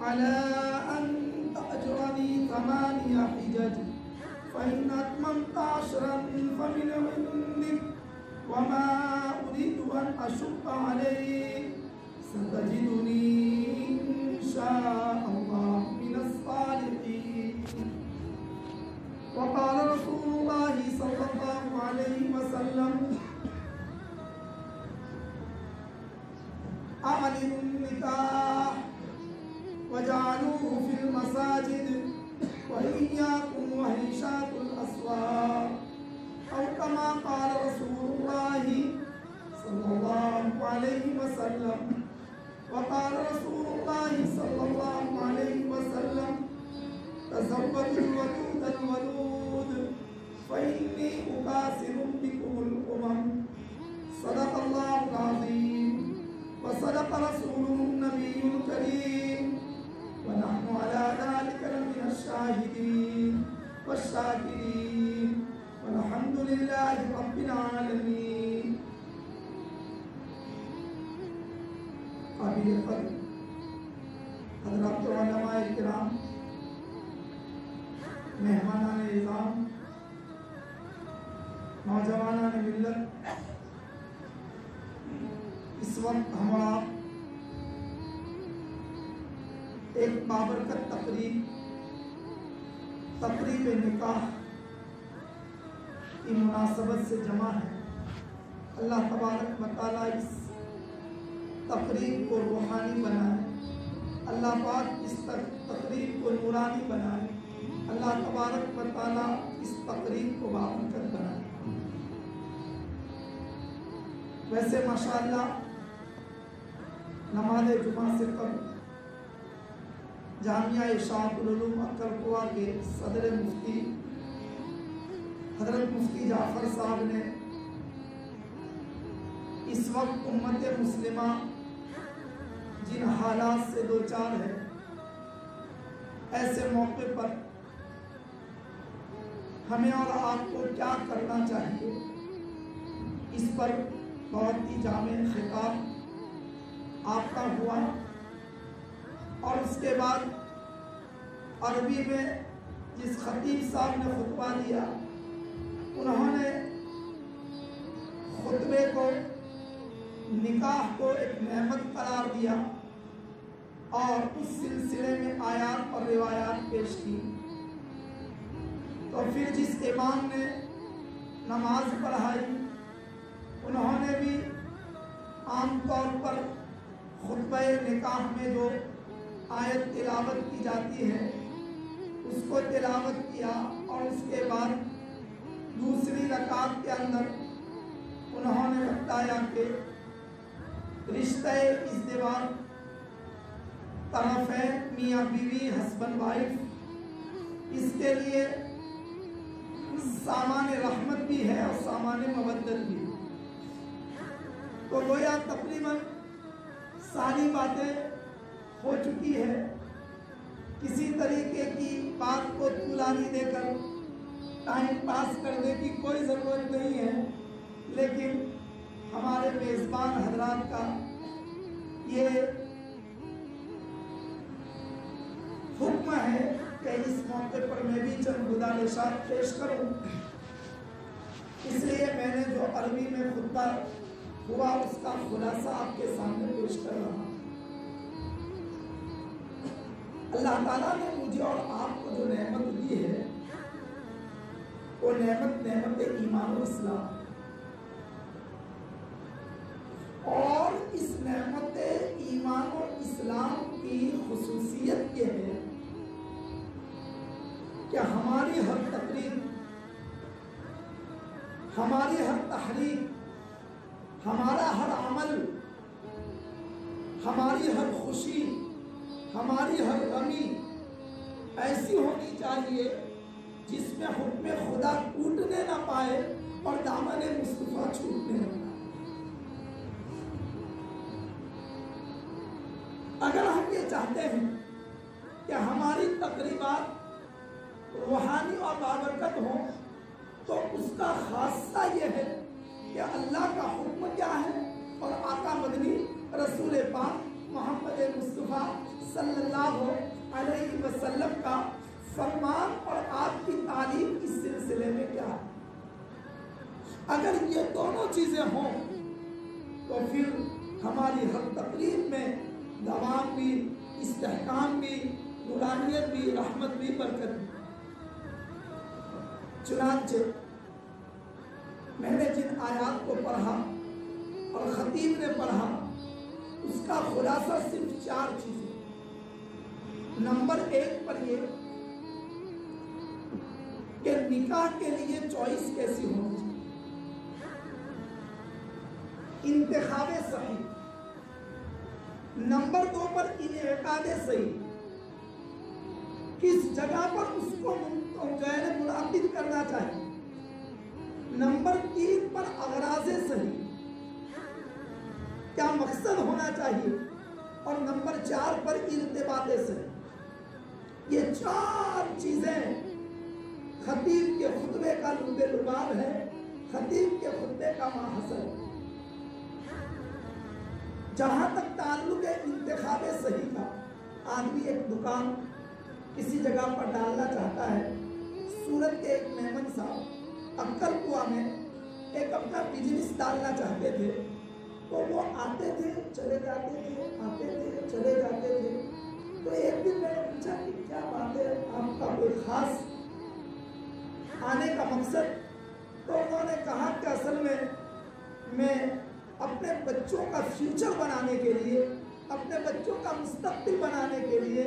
على أن تأجرني 8 حجج فإن أتممت 10 فمن عندك وما أريد أن أشق عليك ستجدني إن شاء الله من الصالحين. وقال رسول الله صلى الله عليه وسلم أعلنوا النكاح وجعلوه في المساجد وإياكم وهيشات الأسواق أو كما قال رسول الله صلى الله عليه وسلم. وقال رسول الله صلى الله عليه وسلم تزوجوا الودود الولود فإني أكاثر بكم الأمم. صدق الله العظيم وصدق رسوله النبي الكريم ونحن على ذلك لمن الشاهدين والشاكرين والحمد لله رب العالمين. قابل قدر حضرات علماء کرام، مہمانان اعظام، نوجوانان ملت، اس وقت ہم آپ ایک بابرکت تقریب نکاح کی مناسبت سے جمع ہے. اللہ تبارک و تعالیٰ اس تقریب کو روحانی بنائے، اللہ پاک اس تقریب کو نورانی بنائے، اللہ تبارک و تعالیٰ اس تقریب کو بابرکت بنائے. ویسے ماشاءاللہ نماز جمعہ سے قبل جامعہ اشاعت العلوم اکرکوہ کے صدر مفتی حضرت مفتی جعفر صاحب نے اس وقت امت مسلمہ جن حالات سے دوچار ہے، ایسے موقع پر ہمیں اور آپ کو کیا کرنا چاہیے، اس پر بہت ہی جامع خطاب آپ کا ہوا. اور اس کے بعد عربی میں جس خطیب صاحب نے خطبہ دیا، انہوں نے خطبے کو، نکاح کو ایک نعمت قرار دیا اور اس سلسلے میں آیات اور روایات پیش کی. تو پھر جس امام نے نماز پڑھائی، انہوں نے بھی عام طور پر خطبہ نکاح میں جو آیت تلاوت کی جاتی ہے اس کو تلاوت کیا، اور اس کے بعد دوسری رکعت کے اندر انہوں نے بتایا کہ رشتہ ازدواج طرفین میاں بیوی ہسبینڈ وائف، اس کے لیے سامان رحمت بھی ہے اور سامان مودت بھی. تو گویا تقریباً ساری باتیں ہو چکی ہے. کسی طریقے کی بات کو طولانی دے کر ٹائم پاس کرنے کی کوئی ضرورت نہیں ہے، لیکن ہمارے میزبان حضرات کا یہ حکم ہے کہ اس موقع پر میں بھی چند گزارشات پیش کروں. اس لیے میں نے جو عربی میں خطبہ ہوا اس کا خلاصہ آپ کے سامنے پیش کر رہا ہوں. اللہ تعالیٰ نے مجھے اور آپ کو جو نعمت دی ہے وہ نعمت ایمان و اسلام، اور اس نعمت ایمان و اسلام کی خصوصیت یہ ہے کہ ہماری ہر تقریر، ہماری ہر تحریک، ہمارا ہر عمل، ہماری ہر خوشی، ہماری ہر غمی ایسی ہونی چاہیے جس میں حکم خدا ٹوٹنے نہ پائے اور دامن مصطفیٰ چھوٹنے نہ پائے. اگر ہم یہ چاہتے ہیں کہ ہماری تقریبات روحانی اور بابرکت ہوں تو اس کا خاصہ یہ ہے کہ اللہ کا حکم کیا ہے اور آقا مدنی رسول پاک محمد مصطفیٰ صلی اللہ علیہ وسلم کا فرمان اور آپ کی تعلیم اس سلسلے میں کیا ہے۔ اگر یہ دونوں چیزیں ہوں تو پھر ہماری ہر تقریب میں دوام بھی، استحکام بھی، نورانیت بھی، رحمت بھی، برکت بھی۔ چنانچہ میں نے جن آیات کو پڑھا اور خطیب نے پڑھا اس کا خلاصہ صرف 4 چیزیں۔ نمبر 1 پر یہ کہ نکاح کے لیے چوائس کیسی ہونی چاہیے، انتخاب صحیح۔ نمبر 2 پر انعقاد صحیح، کس جگہ پر اس کو منعقد کرنا چاہیے۔ نمبر 3 پر اغراض صحیح، کیا مقصد ہونا چاہیے۔ اور نمبر 4 پر ارتباط صحیح۔ یہ 4 چیزیں خطیب کے خطبے کا لب لباب ہے، خطیب کے خطبے کا ماحصل ہے۔ جہاں تک تعلق انتخاب صحیح کا، آدمی ایک دکان کسی جگہ پر ڈالنا چاہتا ہے۔ سورت کے ایک مہمن صاحب اکل کنواں میں ایک اپنا بزنس ڈالنا چاہتے تھے، تو وہ آتے تھے چلے جاتے تھے، آتے تھے چلے جاتے تھے۔ تو ایک دن میں نے پوچھا کہ کیا بات ہے، آپ کا کوئی خاص آنے کا مقصد؟ تو انہوں نے کہا کہ اصل میں اپنے بچوں کا فیوچر بنانے کے لیے، اپنے بچوں کا مستقبل بنانے کے لیے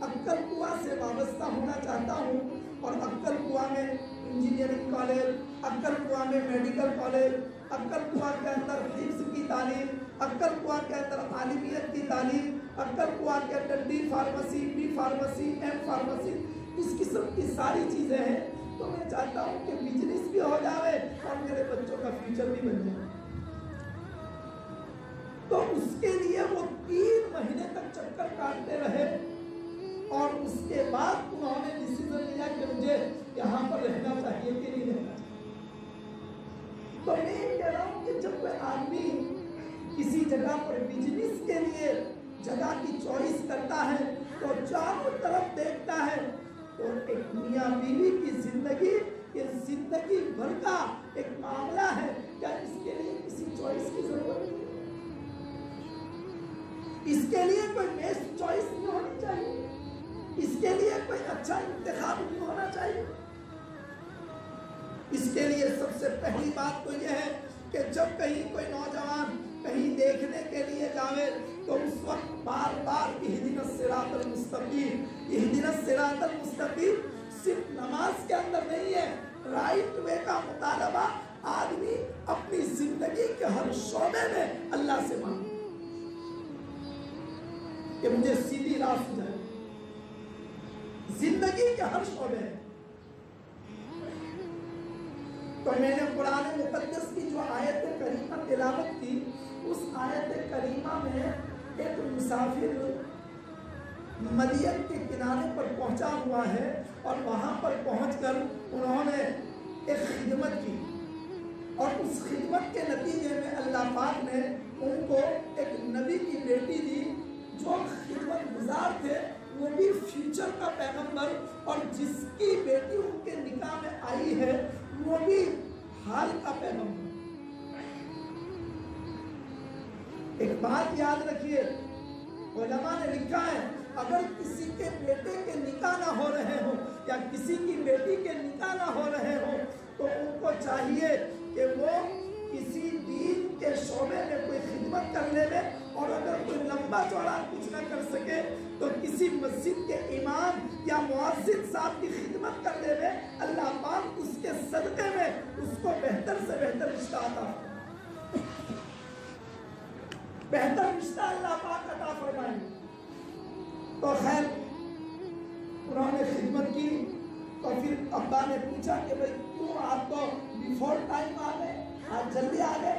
اکل کنواں سے وابستہ ہونا چاہتا ہوں، اور اکل کنواں میں انجینئرنگ کالج، اکل کنواں میں میڈیکل کالج، اکل کنواں کے اندر حفظ کی تعلیم، اکل کنواں کے اندر عالمیت کی تعلیم، اکل کنواں کے اندر D pharmacy, B pharmacy, M pharmacy, اس قسم کی ساری چیزیں ہیں۔ تو میں چاہتا ہوں کہ بزنس بھی ہو جائے اور میرے بچوں کا فیوچر بھی بن جائے۔ تو اس کے لیے وہ 3 مہینے تک چکر کاٹتے رہے، اور اس کے بعد انہوں نے ڈیسیژن لیا کہ مجھے یہاں پر رہنا چاہیے کہ نہیں رہنا چاہیے۔ تو میں یہ کہہ رہا ہوں کہ جب کوئی آدمی کسی جگہ پر بزنس کے لیے جگہ کی چوائس کرتا ہے تو چاروں طرف دیکھتا ہے، تو ایک میاں بیوی کی زندگی، یہ زندگی بھر کا ایک معاملہ ہے، کیا اس کے لیے کسی چوائس کی ضرورت ہے؟ اس کے لیے کوئی بیسٹ چوائس نہیں ہونی چاہیے، اس کے لیے کوئی اچھا انتخاب نہیں ہونا چاہیے۔ اس کے لیے سب سے پہلی بات تو یہ ہے کہ جب کہیں کوئی نوجوان کہیں دیکھنے کے لیے جاوے تو اس وقت بار بار اہدنا الصراط المستقیم، اہدنا الصراط المستقیم صرف نماز کے اندر نہیں ہے، رائٹ وے کا مطالبہ آدمی اپنی زندگی کے ہر شعبے میں اللہ سے مانگے کہ مجھے سیدھی راہ سجائے، زندگی کے ہر شعبے میں۔ تو میں نے قرآن مقدس کی جو آیت کریمہ تلاوت کی، اس آیت کریمہ میں ایک مسافر مدین کے کنارے پر پہنچا ہوا ہے، اور وہاں پر پہنچ کر انہوں نے ایک خدمت کی، اور اس خدمت کے نتیجے میں اللہ پاک نے ان کو ایک نبی کی بیٹی دی، جو خدمت گزار تھے، وہ بھی فیوچر کا پیغمبر، اور جس کی بیٹی ان کے نکاح میں آئی ہے وہ بھی حال کا پیغمبر۔ ایک بات یاد رکھیے، علماء نے لکھا ہے اگر کسی کے بیٹے کے نکاح نہ ہو رہے ہوں یا کسی کی بیٹی کے نکاح نہ ہو رہے ہوں تو ان کو چاہیے کہ وہ کسی دین کے شعبے میں کوئی خدمت کر لے لے، اور اگر کوئی لمبا چوڑا کچھ نہ کر سکے تو کسی مسجد کے امام یا مؤذن صاحب کی خدمت کر لے لے، اللہ پاک اس کے صدقے میں اس کو بہتر سے بہتر رشتہ عطا فرمائے، بہتر رشتہ اللہ پاک عطا فرمائے۔ تو خیر انہوں نے خدمت کی، تو پھر ابا نے پوچھا کہ بھئی کیوں آپ تو بیفور ٹائم آ گئے، آج جلدی آ گئے؟